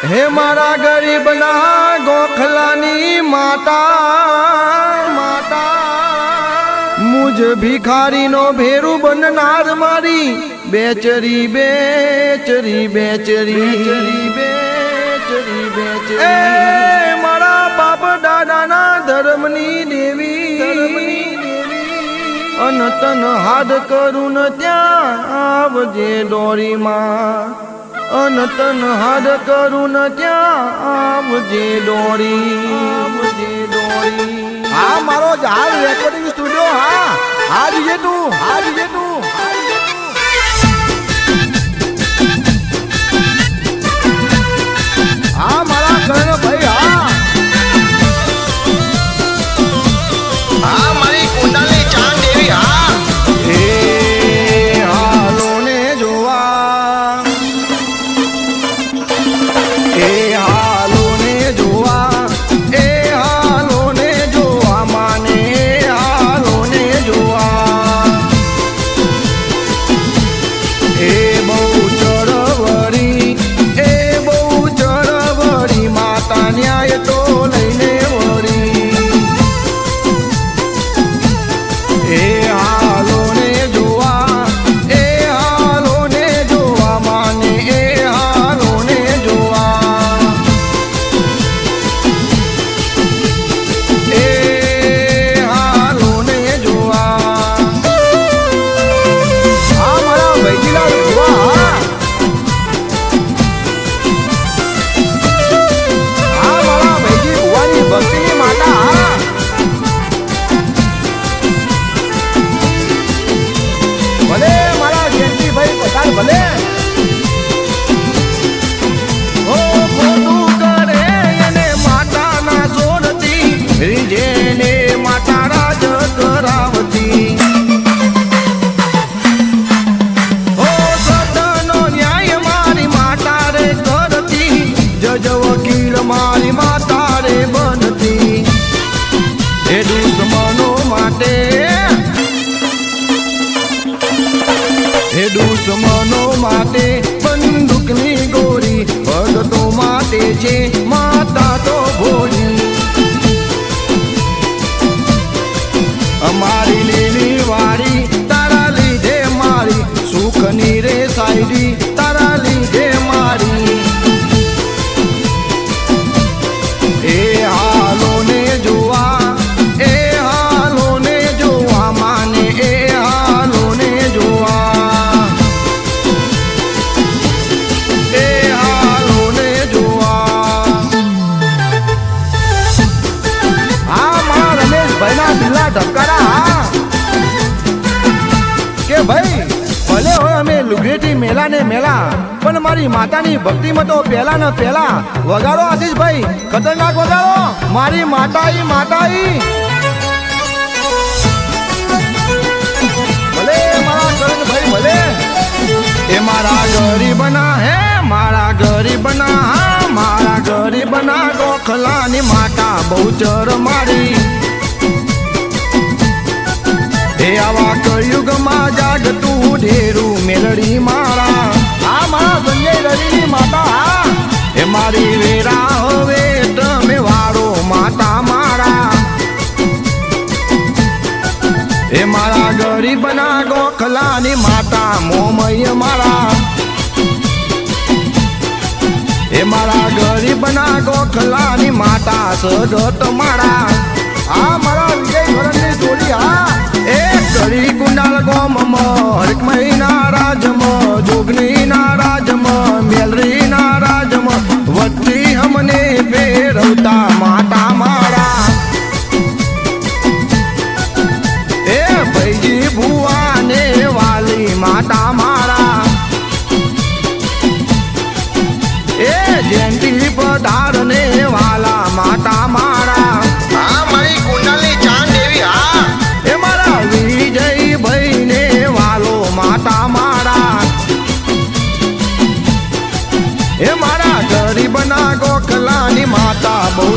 હે મારા ગરીબના ગોખલાની માતા માતા મુજ ભિખારીનો ભેરું બનનાર મારી બેચરી બેચરી બેચરી બેચરી બેચરી એ મારા બાપ દાદાના ધર્મની દેવી અનતન હાડ કરું ન ત્યાં આવજે ડોરીમાં અનતન હાડ કરું ન ત્યાં આવજે ડોરી હા મારો જાર રેકોર્ડિંગ સ્ટુડિયો હા હાજે તું હા મારા કરણ ભાઈ હા મારી કુંડાલી ચાંદ દેવી હા એ હાલો ને જોવા એ હાલો ને જોવા એ હાલો ને જોવા માને હાલો ને જોવા એ બહુ ચળવળી માતા ન્યાય તો લઈને વળી એ હાલો ને જોવા એ હાલો ને જોવા માને એ હાલો ને જોવા એ હાલો ને જોવા હા મારા વૈજીલા જોવા હા મારા વૈજી ભુવાની ભક્તિની માતા હા ભલે મારા જયંતિભાઈ પધાર ભલે ઓ ખોટું કરે એને માતાના છોડતી રીજેને માતા રાજ કરાવતી ઓ સતનો ન્યાય મારી માતા રે કરતી જજ વકીલ મારી માતા રે બનતી એ દુશ્મનો માટે હે દુશ્મનો માટે બંદૂકની ગોળી ભગતો માટે છે માતા તો ભોળી અમારી લીલી વાળી તારા લીધે મારી સુખની રે સાયરી તારા લીધે મારી એ હાલો ને જોવા એ હાલો ને જોવા માને એ હાલો ને જોવા એ હાલો ને જોવા હા મારા રમેશભાઈના દિલા ધબકારા હા કે ભાઈ ભલે હોય અમે લુગેટી મેલા ને મેલા પણ મારી માતાની ભક્તિમાં તો પહેલા ને પહેલા વગાડો આશીષભાઈ ખતરનાક વગાડો મારી માતાઈ ભલે મારા કરણભાઈ ભલે એ મારા ગરીબના હે મારા ગરીબના હા મારા ગરીબના ગોખલાની માતા બહુ ચર મારી એ આવા કળયુગમાં જાગતું ઢેરું મેલડી મારા આ મારા સંજય રડીની માતા હા એ મારી વેરા હવે તમે વાળો માતા મારા એ મારા ગરીબના ગોખલાની માતા મોમય મારા એ મારા ગરીબના ગોખલાની માતા સગત મારા આ મારા વિજય ધોરણની જોડી હા એ કરી કુંડાલ ગોમ હરક મહિના રાજમ જોગની ના રાજમ મેલરી ના રાજમ વચ્ચી હમને ફેરવતા માતા મારા એ ભાઈજી ભુવાને વાલી માતા મારા એ જયંતી પધારને વાલા માતા મારા હા મારી કુંડાલી ચાંદ દેવી હા એ મારા વિજયભાઈ ને વાલો માતા મારા એ મારા ગરીબના ગોખલાની માતા બહુ